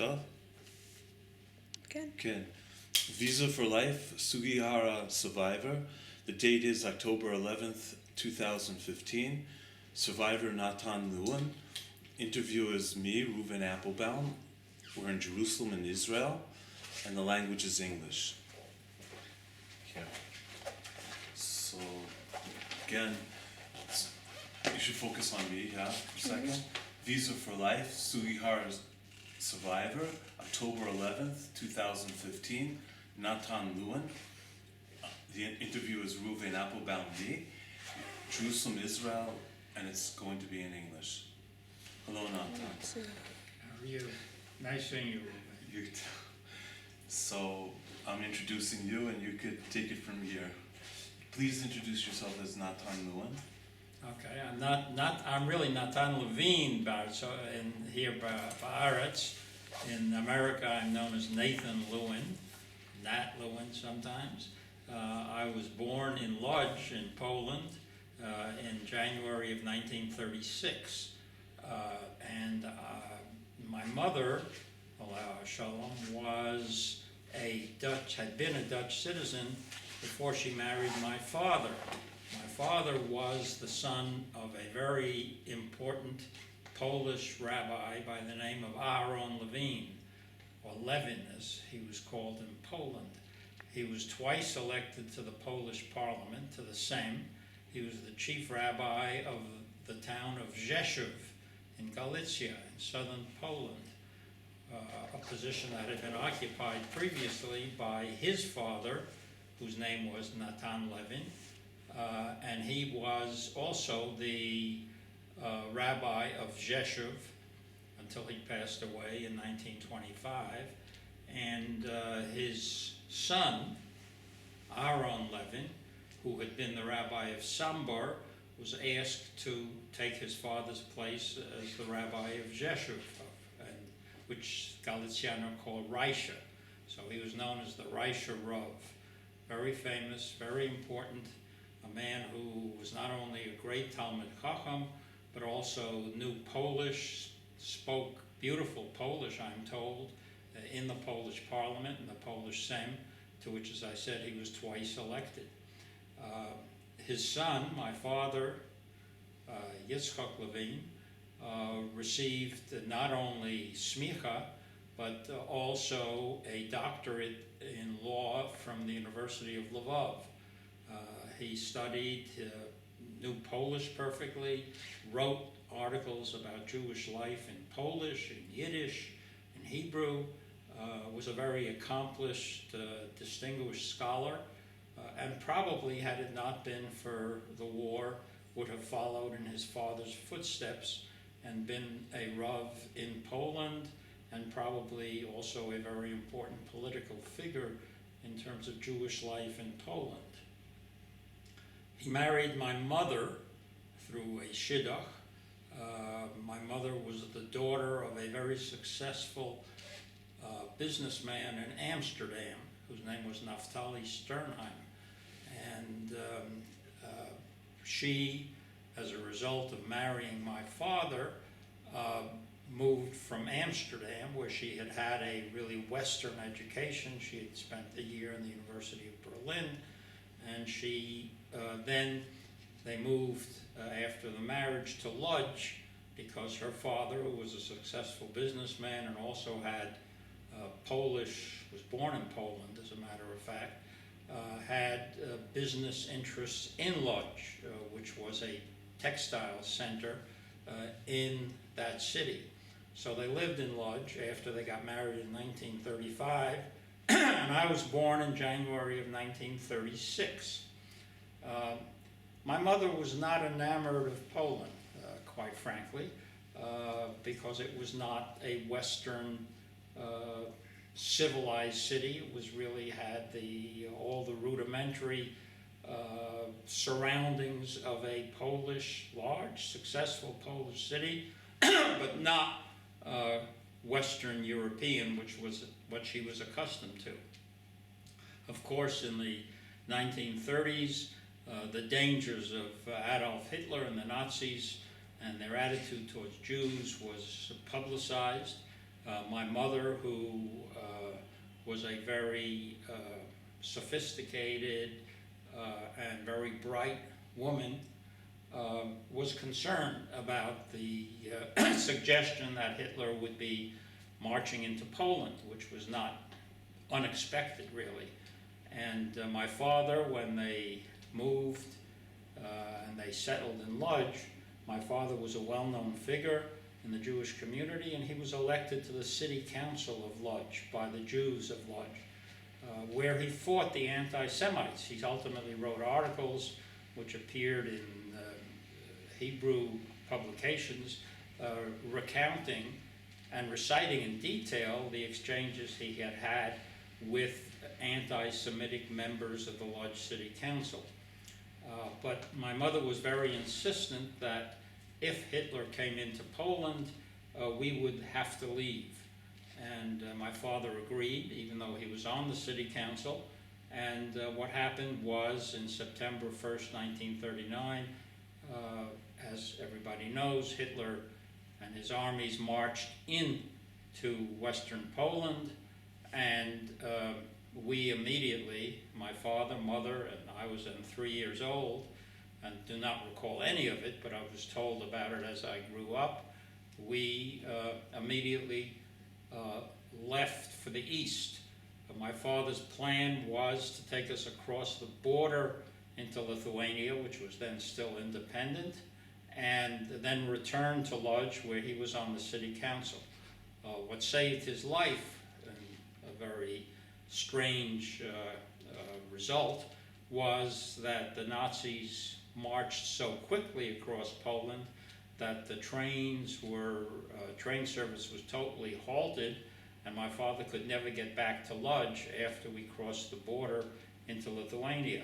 אפשר? כן. כן. Visa for Life, Sugihara Survivor. The date is October 11th, 2015. Survivor Natan Lewin. Interviewer is me, Reuven Applebaum. We're in Jerusalem in Israel, and the language is English. Okay. So, again, you should focus on me, yeah, for a second. Visa for Life, Sugihara Survivor, October 11th, 2015, Natan Lewin. The interview is Reuven Applebaum, me, Jerusalem, Israel, and it's going to be in English. Hello, Natan. How are you? Nice seeing you, Reuven. You too. So, I'm introducing you, and you could take it from here. Please introduce yourself as Natan Lewin. Okay, I'm really Natan Levin, here Ba'aretz. In America, I'm known as Nathan Lewin, Nat Lewin sometimes. I was born in Lodz in Poland in January of 1936. And my mother, Allahu Shalom, had been a Dutch citizen before she married my father. My father was the son of a very important Polish rabbi by the name of Aaron Levin, or Lewin as he was called in Poland. He was twice elected to the Polish parliament, to the Sejm. He was the chief rabbi of the town of Rzeszów in Galicia, in southern Poland, a position that had been occupied previously by his father, whose name was Natan Levin. And he was also the rabbi of Rzeszów until he passed away in 1925. And his son, Aaron Levin, who had been the rabbi of Sambor, was asked to take his father's place as the rabbi of Rzeszów, which Galiciano called Reisha. So he was known as the Reisha Rav. Very famous, very important. A man who was not only a great Talmud Chacham, but also knew Polish, spoke beautiful Polish, I'm told, in the Polish parliament, in the Polish Sejm, to which, as I said, he was twice elected. His son, my father, Issak Levin, received not only smicha, but also a doctorate in law from the University of Lvov. He studied, knew Polish perfectly, wrote articles about Jewish life in Polish, in Yiddish, in Hebrew, was a very accomplished, distinguished scholar, and probably, had it not been for the war, would have followed in his father's footsteps and been a Rav in Poland, and probably also a very important political figure in terms of Jewish life in Poland. He married my mother through a shidduch. My mother was the daughter of a very successful businessman in Amsterdam, whose name was Naftali Sternheim. And she, as a result of marrying my father, moved from Amsterdam, where she had had a really Western education. She had spent a year in the University of Berlin, and she then they moved after the marriage to Lodz, because her father, who was a successful businessman and also had was born in Poland, as a matter of fact, had business interests in Lodz, which was a textile center in that city. So they lived in Lodz after they got married in 1935, and I was born in January of 1936. My mother was not enamored of Poland, quite frankly, because it was not a Western civilized city. It was really had all the rudimentary surroundings of a large, successful Polish city, but not Western European, which was what she was accustomed to. Of course, in the 1930s, the dangers of Adolf Hitler and the Nazis and their attitude towards Jews was publicized. My mother, who was a very sophisticated and very bright woman, was concerned about the suggestion that Hitler would be marching into Poland, which was not unexpected, really. And my father, when they moved and they settled in Lodz, my father was a well-known figure in the Jewish community, and he was elected to the city council of Lodz by the Jews of Lodz, where he fought the anti-Semites. He ultimately wrote articles which appeared in Hebrew publications recounting and reciting in detail the exchanges he had had with anti-Semitic members of the Lodz City Council. But my mother was very insistent that if Hitler came into Poland, we would have to leave. And my father agreed, even though he was on the city council. And what happened was, in September 1st, 1939, as everybody knows, Hitler and his armies marched into Western Poland, and we immediately, my father, mother, and I was then 3 years old, and do not recall any of it, but I was told about it as I grew up. We immediately left for the east. My father's plan was to take us across the border into Lithuania, which was then still independent, and then return to Lodz, where he was on the city council. What saved his life, and a very strange result, was that the Nazis marched so quickly across Poland that the train service was totally halted, and my father could never get back to Lodz after we crossed the border into Lithuania.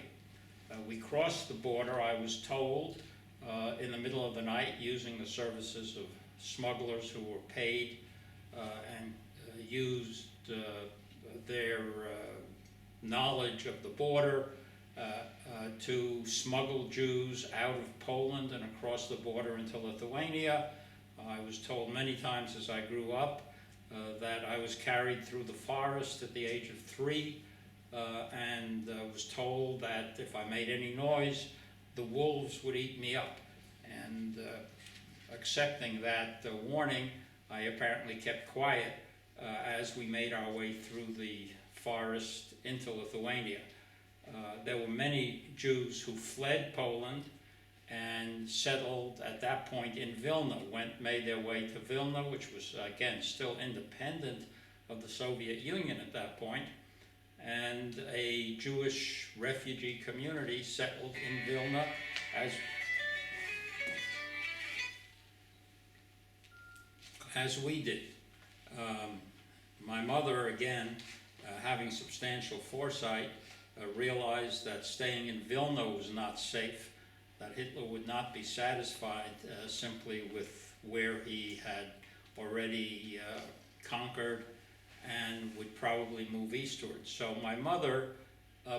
We crossed the border, I was told, in the middle of the night, using the services of smugglers who were paid and used their knowledge of the border to smuggle Jews out of Poland and across the border into Lithuania. I was told many times as I grew up that I was carried through the forest at the age of 3, and was told that if I made any noise, the wolves would eat me up. And accepting that warning, I apparently kept quiet as we made our way through the forest into Lithuania. There were many Jews who fled Poland and settled at that point in Vilna, made their way to Vilna, which was, again, still independent of the Soviet Union at that point, and a Jewish refugee community settled in Vilna as we did. My mother, again, having substantial foresight, realized that staying in Vilna was not safe, that Hitler would not be satisfied simply with where he had already conquered, and would probably move eastward. So my mother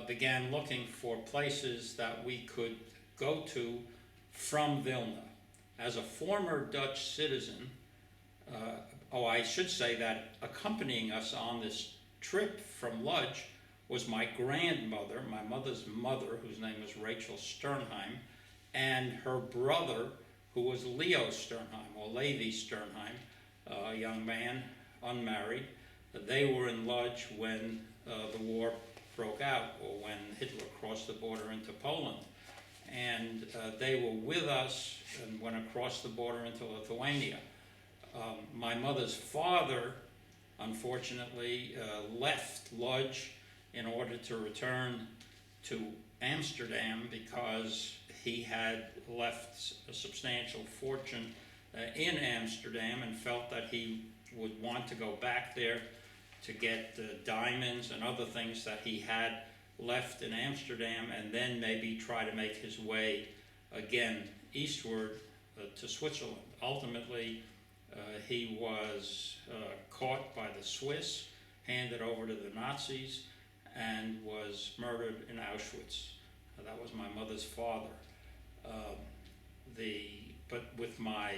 began looking for places that we could go to from Vilna. As a former Dutch citizen, I should say that accompanying us on this trip from Lodz was my grandmother, my mother's mother, whose name was Rachel Sternheim, and her brother, who was Leo Sternheim, or Levi Sternheim, a young man, unmarried. They were in Lodz when the war broke out, or when Hitler crossed the border into Poland. And they were with us and went across the border into Lithuania. My mother's father, unfortunately, left Lodz in order to return to Amsterdam because he had left a substantial fortune in Amsterdam and felt that he would want to go back there to get diamonds and other things that he had left in Amsterdam, and then maybe try to make his way again eastward to Switzerland. Ultimately, he was caught by the Swiss, handed over to the Nazis, and was murdered in Auschwitz. That was my mother's father. But with my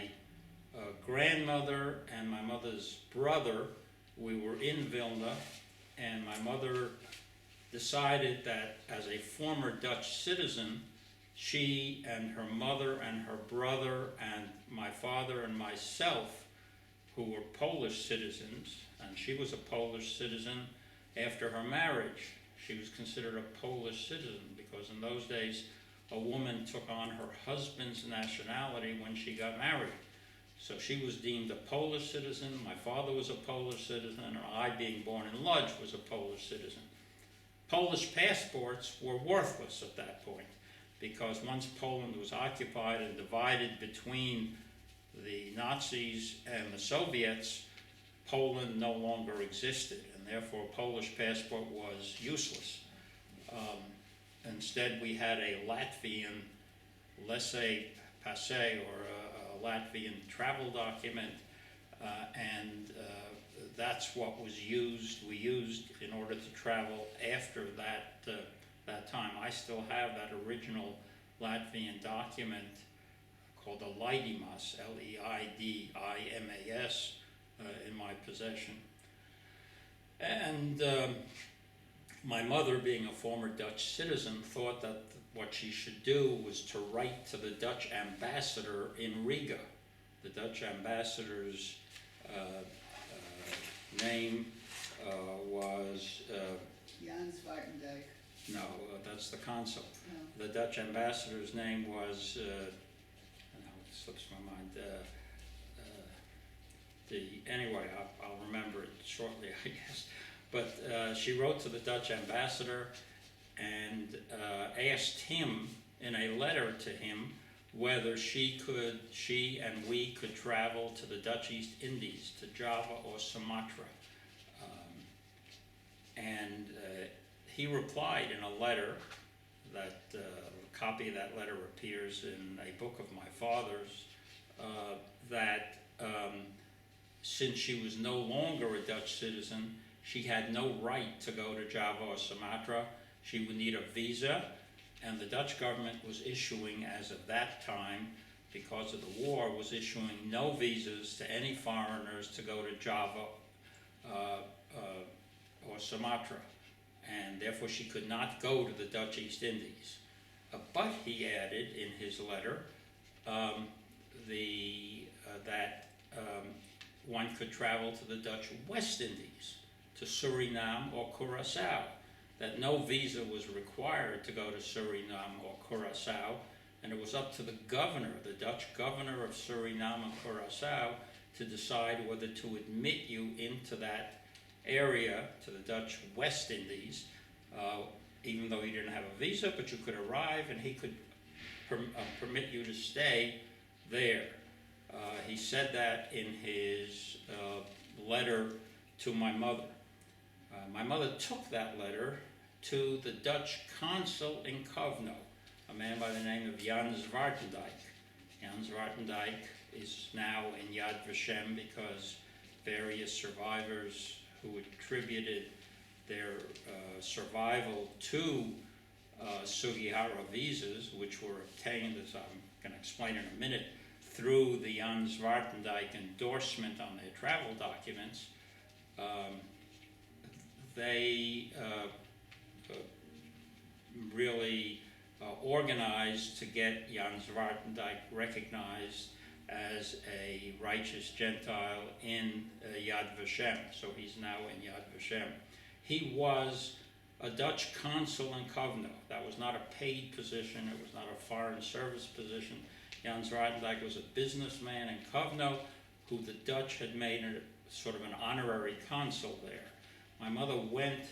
grandmother and my mother's brother, we were in Vilna, and my mother decided that as a former Dutch citizen, she and her mother and her brother and my father and myself, who were Polish citizens, and she was a Polish citizen after her marriage. She was considered a Polish citizen because in those days a woman took on her husband's nationality when she got married. So she was deemed a Polish citizen, my father was a Polish citizen, and I, being born in Lodz, was a Polish citizen. Polish passports were worthless at that point because once Poland was occupied and divided between the Nazis and the Soviets, Poland no longer existed, and therefore a Polish passport was useless. Instead, we had a Latvian laissez-passer, or a Latvian travel document, and that's what was used. We used in order to travel after that time. I still have that original Latvian document called a Leidimas, Leidimas, in my possession. And my mother, being a former Dutch citizen, thought that what she should do was to write to the Dutch ambassador in Riga. The Dutch ambassador's name was... Jan Zwartendijk. No, that's the consul. No. The Dutch ambassador's name was... no, it slips my mind. Anyway, I'll remember it shortly, I guess. But she wrote to the Dutch ambassador and asked him in a letter to him whether she and we could travel to the Dutch East Indies, to Java or Sumatra. And he replied in a letter that a copy of that letter appears in a book of my father's, that since she was no longer a Dutch citizen, she had no right to go to Java or Sumatra. She would need a visa, and the Dutch government was issuing, as of that time, because of the war, was issuing no visas to any foreigners to go to Java or Sumatra, and therefore she could not go to the Dutch East Indies. But he added in his letter that one could travel to the Dutch West Indies, to Suriname or Curaçao, that no visa was required to go to Suriname or Curaçao, and it was up to the governor, the Dutch governor of Suriname and Curaçao, to decide whether to admit you into that area, to the Dutch West Indies, even though you didn't have a visa, but you could arrive and he could permit you to stay there. He said that in his letter to my mother. My mother took that letter to the Dutch consul in Kovno, a man by the name of Jan Zwartendijk. Jan Zwartendijk is now in Yad Vashem because various survivors who attributed their survival to Sugihara visas, which were obtained, as I'm going to explain in a minute, through the Jan Zwartendijk endorsement on their travel documents. They really organized to get Jan Zwartendijk recognized as a righteous Gentile in Yad Vashem. So he's now in Yad Vashem. He was a Dutch consul in Kovno. That was not a paid position. It was not a foreign service position. Jan Zwartendijk was a businessman in Kovno who the Dutch had made sort of an honorary consul there. My mother went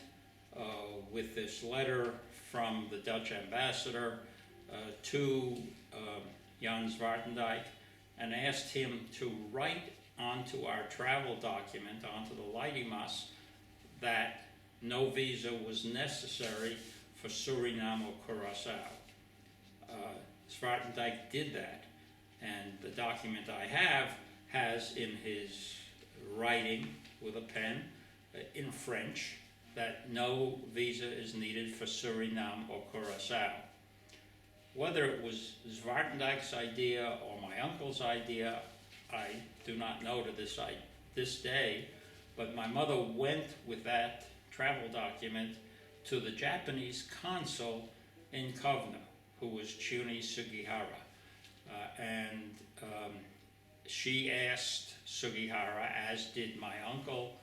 with this letter from the Dutch ambassador to Jan Zwartendijk and asked him to write onto our travel document, onto the Leidimas, that no visa was necessary for Suriname or Curaçao. Zwartendijk did that, and the document I have has in his writing with a pen in French that no visa is needed for Suriname or Curaçao. Whether it was Zwartendijk's idea or my uncle's idea, I do not know to this day, but my mother went with that travel document to the Japanese consul in Kovno, who was Chiune Sugihara. She asked Sugihara, as did my uncle,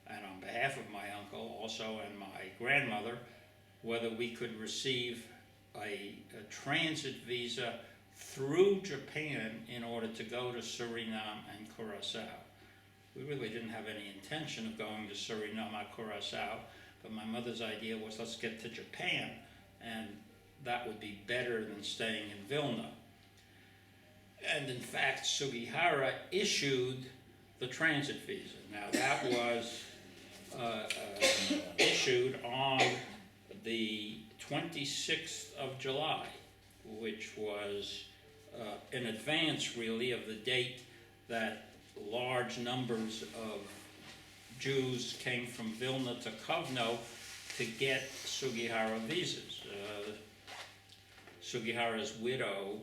and on behalf of my uncle also, and my grandmother, whether we could receive a transit visa through Japan in order to go to Suriname and Curacao. We really didn't have any intention of going to Suriname or Curacao, but my mother's idea was, let's get to Japan, and that would be better than staying in Vilna. And in fact, Sugihara issued the transit visa. Now that was issued on the 26th of July, which was in advance really of the date that large numbers of Jews came from Vilna to Kovno to get Sugihara visas. Sugihara's widow,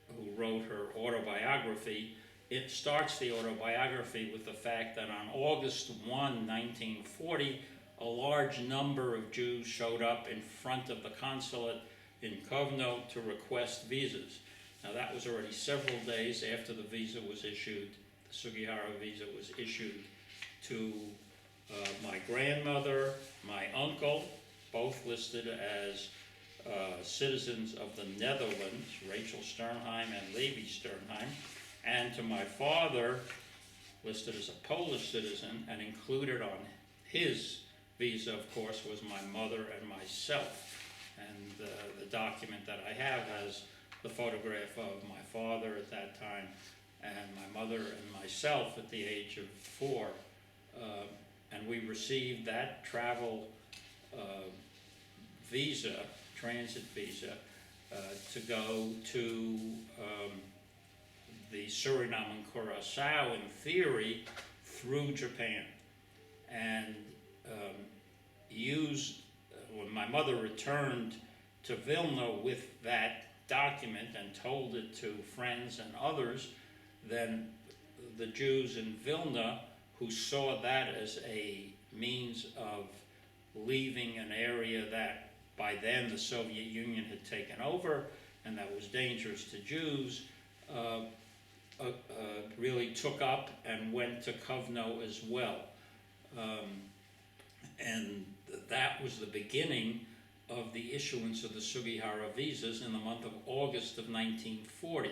who wrote her autobiography, it starts the autobiography with the fact that on August 1, 1940, a large number of Jews showed up in front of the consulate in Kovno to request visas. Now that was already several days after the visa was issued. The Sugihara visa was issued to my grandmother, my uncle, both listed as citizens of the Netherlands, Rachel Sternheim and Levi Sternheim, and to my father, listed as a Polish citizen, and included on his visa, of course, was my mother and myself. And the document that I have has the photograph of my father at that time and my mother and myself at the age of 4. And we received that travel visa, transit visa, to go to the Suriname and Curacao, in theory, through Japan. And when my mother returned to Vilna with that document and told it to friends and others, then the Jews in Vilna, who saw that as a means of leaving an area that by then the Soviet Union had taken over and that was dangerous to Jews, really took up and went to Kovno as well. And that was the beginning of the issuance of the Sugihara visas in the month of August of 1940.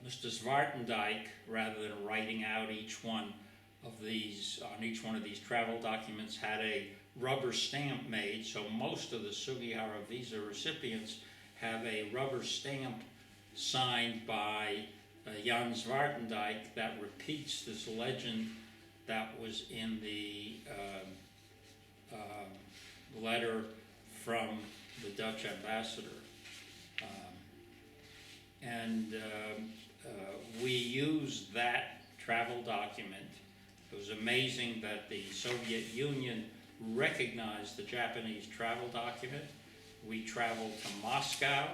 Mr. Zwartendijk, rather than writing out each one of these travel documents, had a rubber stamp made, so most of the Sugihara visa recipients have a rubber stamp signed by Jan Zwartendijk that repeats this legend that was in the letter from the Dutch ambassador. We used that travel document. It was amazing that the Soviet Union recognized the Japanese travel document. We traveled to Moscow,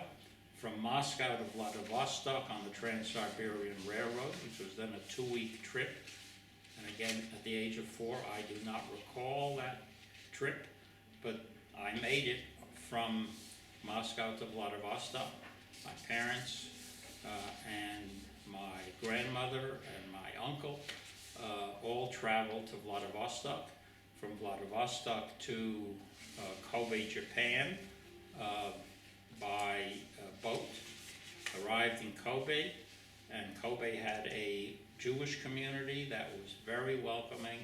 from Moscow to Vladivostok on the Trans-Siberian Railroad, which was then a 2-week trip. And again, at the age of 4, I do not recall that trip, but I made it from Moscow to Vladivostok. My parents and my grandmother and my uncle all traveled to Vladivostok. From Vladivostok to Kobe, Japan, by boat. Arrived in Kobe, and Kobe had a Jewish community that was very welcoming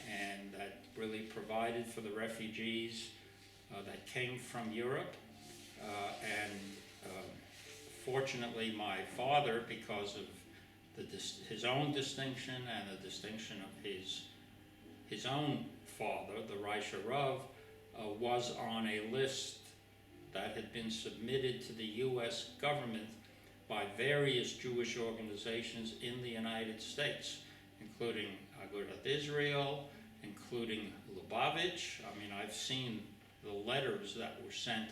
and that really provided for the refugees that came from Europe. Fortunately, my father, because of his own distinction and the distinction of his own father, the Reisha Rav, was on a list that had been submitted to the U.S. government by various Jewish organizations in the United States, including Agudat Israel, including Lubavitch. I mean, I've seen the letters that were sent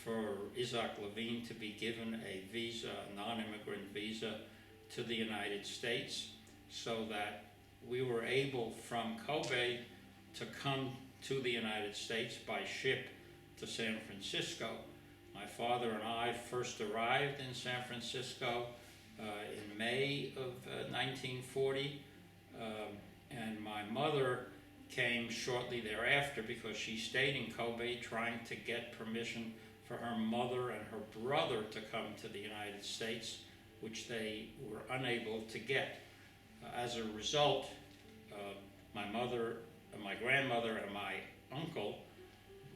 for Issak Levin to be given a visa, a non-immigrant visa, to the United States, so that we were able from Kobe to come to the United States by ship to San Francisco. My father and I first arrived in San Francisco in May of 1940, and my mother came shortly thereafter because she stayed in Kobe trying to get permission for her mother and her brother to come to the United States, which they were unable to get. As a result, my mother, my grandmother, and my uncle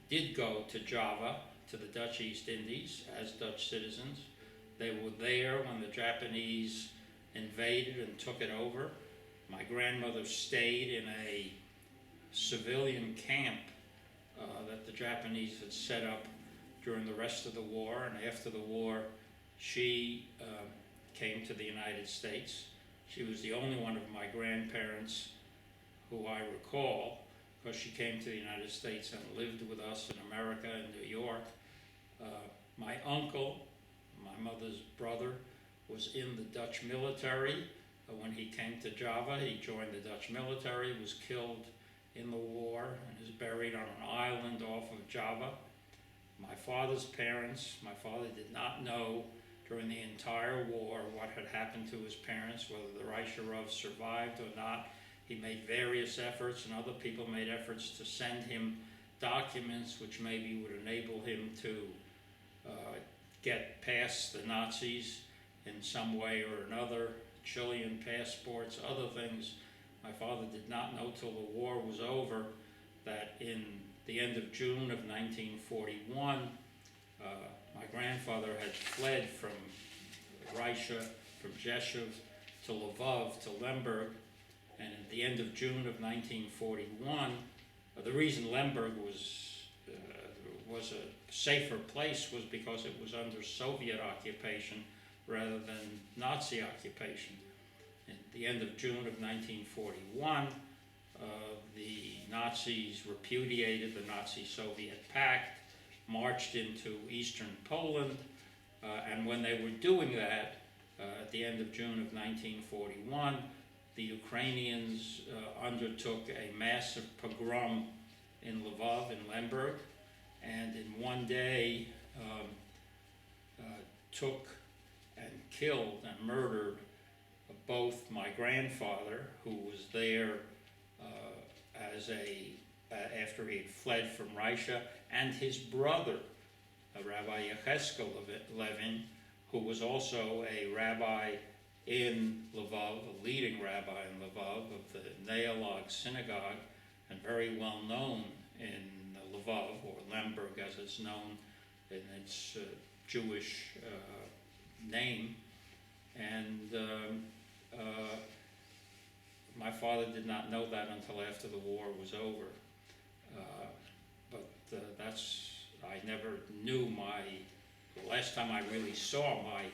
did go to Java, to the Dutch East Indies, as Dutch citizens. They were there when the Japanese invaded and took it over. My grandmother stayed in a civilian camp that the Japanese had set up during the rest of the war, and after the war she came to the United States. She was the only one of my grandparents who I recall, because she came to the United States and lived with us in America and New York. My uncle, my mother's brother, was in the Dutch military. When he came to Java, he joined the Dutch military, was killed in the war, and is buried on an island off of Java. My father's parents, my father did not know during the entire war what had happened to his parents, whether the Reicherov survived or not. He made various efforts, and other people made efforts to send him documents which maybe would enable him to get past the Nazis in some way or another, Chilean passports, other things. My father did not know till the war was over that in the end of June of 1941, my grandfather had fled from Russia, from Rzeszów to Lvov to Lemberg, and at the end of June of 1941, the reason Lemberg was a safer place was because it was under Soviet occupation rather than Nazi occupation. At the end of June of 1941, the Nazis repudiated the Nazi-Soviet pact, marched into eastern Poland, and when they were doing that, at the end of June of 1941, the Ukrainians undertook a massive pogrom in Lvov, in Lemberg, and in one day took and killed and murdered both my grandfather, who was there after he had fled from Russia, and his brother, Rabbi Issak Levin, who was also a rabbi in Lvov, a leading rabbi in Lvov of the Neolog synagogue, and very well known in Lvov, or Lemberg as it's known in its Jewish name. And my father did not know that until after the war was over. I never knew the last time I really saw my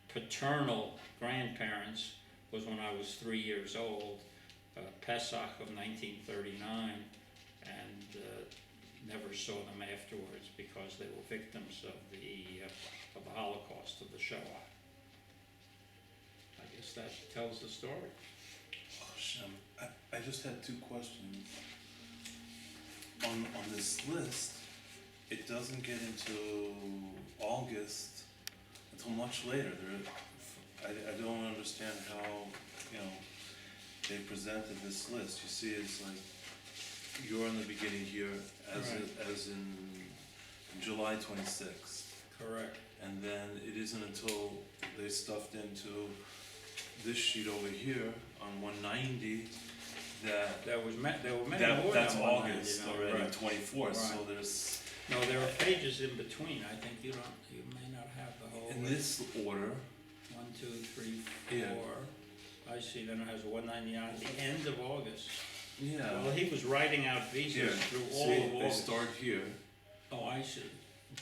paternal grandparents was when I was 3 years old, Pesach of 1939, and never saw them afterwards because they were victims of the Holocaust, of the Shoah. I guess that tells the story. Oh, Shem, I just had two questions. On this list, it doesn't get into August until much later. I don't understand how, they presented this list. You see, it's like you're in the beginning here as in July 26th. Correct. And then it isn't until they stuffed into this sheet over here on 190 that There were many more that's than August 190, already, right. 24th. So Right. there's No, there are pages in between. I think you may not have the whole in list. this order. 1, 2, 3, 4. Yeah. I see. Then it has 199 at the end of August. Yeah. Well, he was writing out visas Here, through all see, of they August. start here, Oh, I see.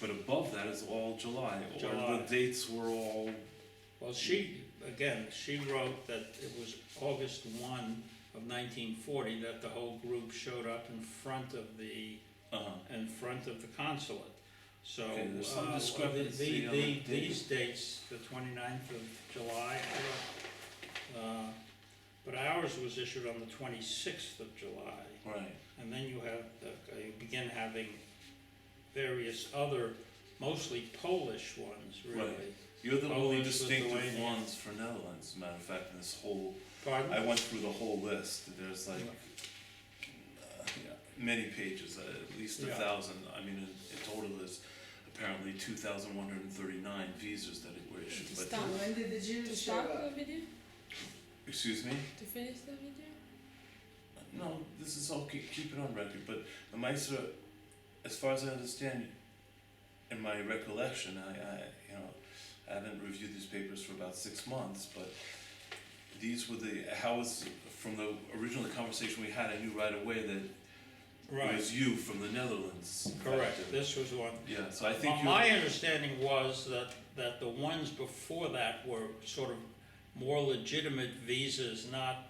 but above that is all July. July. Or the dates were all. Well, she wrote that it was August 1 of 1940 that the whole group showed up in front of the consulate. So Okay, there's some discrepancy on the date. these dates, the 29th of July, But ours was issued on the 26th of July. Right. And then you have, you begin having various other, mostly Polish ones, really. Right. You're the only Polish, distinctive Lithuanian. ones for Netherlands, as a matter of fact, in this whole, Pardon? I went through the whole list, there's like, many pages, at least Yeah. 1,000, I mean, in total there's apparently 2,139 visas that were issued, To but, start. When did the To Jews show start the up? video? excuse me? To finish the video? No, this is all, keep it on record, but the Meister, as far as I understand, in my recollection, I haven't reviewed these papers for about 6 months, but these were from the original conversation we had, I knew right away that it Right, was you from the Netherlands. correct, this was one. Yeah, so I think My understanding was that the ones before that were sort of more legitimate visas, not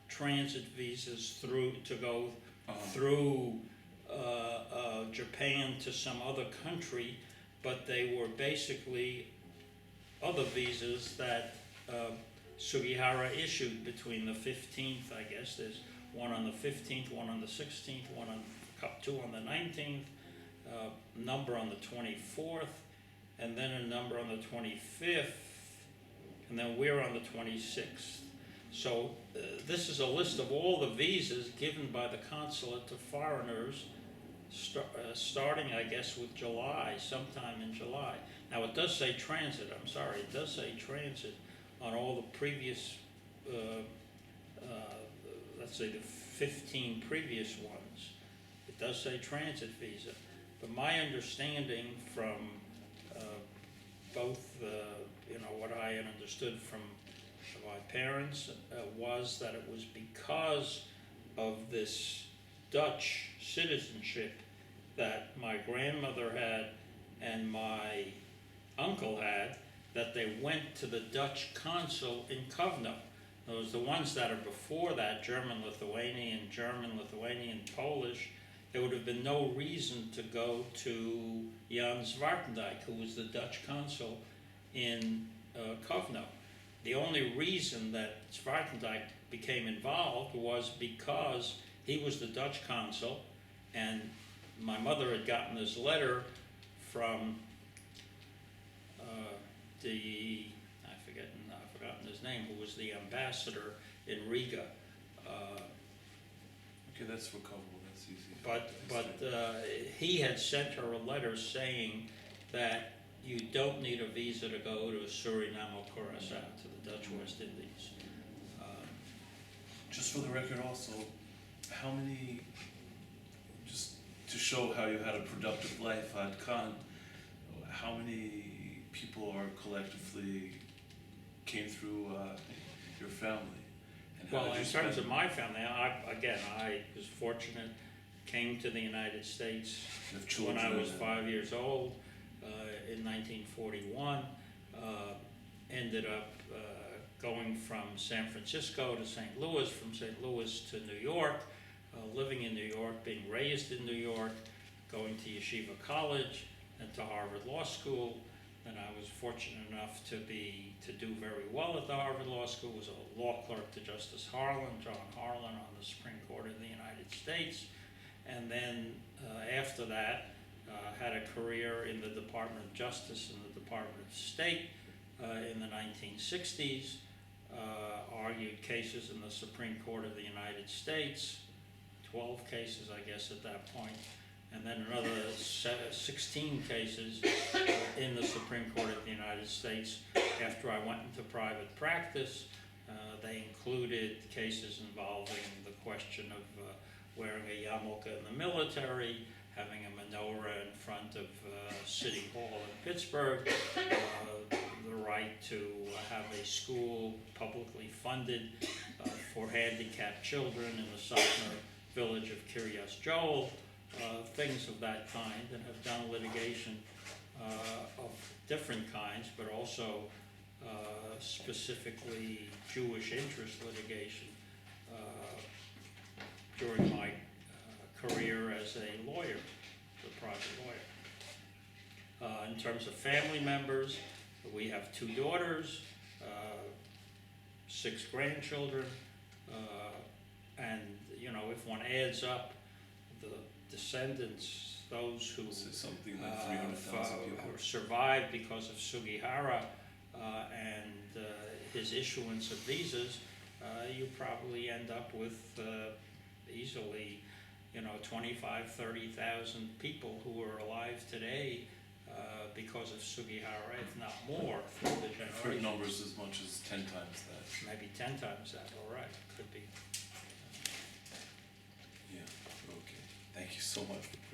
transit visas to go through Japan to some other country, but they were basically other visas that Sugihara issued between the 15th, I guess, there's one on the 15th, one on the 16th, two on the 19th, number on the 24th, and then a number on the 25th, and then we're on the 26th. So this is a list of all the visas given by the consulate to foreigners, starting, I guess, with July, sometime in July. Now, it does say transit, I'm sorry, it does say transit on all the previous, let's say the 15 previous ones. It does say transit visa. But my understanding from both, what I had understood from my parents was that it was because of this Dutch citizenship that my grandmother had and my uncle had, that they went to the Dutch consul in Kovno. Those the ones that are before that, German, Lithuanian, Polish, there would have been no reason to go to Jan Zwartendijk, who was the Dutch consul in Kovno. The only reason that Zwartendijk became involved was because he was the Dutch consul, and my mother had gotten this letter from I've forgotten his name, who was the ambassador in Riga. Okay, that's recoverable, that's easy. But he had sent her a letter saying that you don't need a visa to go to Suriname or Curaçao, to the Dutch West Indies. Just for the record also, how many, just to show how you had a productive life at Khan, how many people are collectively came through your family? And how Well, did in you terms spend- of my family, I was fortunate, came to the United States You have when children I was and- 5 years old in 1941. Ended up going from San Francisco to St. Louis, from St. Louis to New York, living in New York, being raised in New York, going to Yeshiva College and to Harvard Law School. And I was fortunate enough to do very well at the Harvard Law School, was a law clerk to Justice Harlan, John Harlan, on the Supreme Court of the United States. And then after that, had a career in the Department of Justice and the Department of State in the 1960s, argued cases in the Supreme Court of the United States, 12 cases, I guess, at that point, and then another 16 cases in the Supreme Court of the United States after I went into private practice. They included cases involving the question of wearing a yarmulke in the military, having a menorah in front of City Hall in Pittsburgh, the right to have a school publicly funded for handicapped children in the Sotner village of Kiryas Joel, things of that kind, and have done litigation of different kinds, but also specifically Jewish interest litigation during my career as a lawyer, a private lawyer. In terms of family members, we have 2 daughters, 6 grandchildren, and, you know, if one adds up the descendants, those who So something like 300,000 people. survived because of Sugihara and his issuance of visas, you probably end up with easily, you know, 25, 30,000 people who are alive today because of Sugihara, if not more, through the I've heard generations. numbers as much as 10 times that. Maybe 10 times that, all right, could be. Yeah, okay. Thank you so much.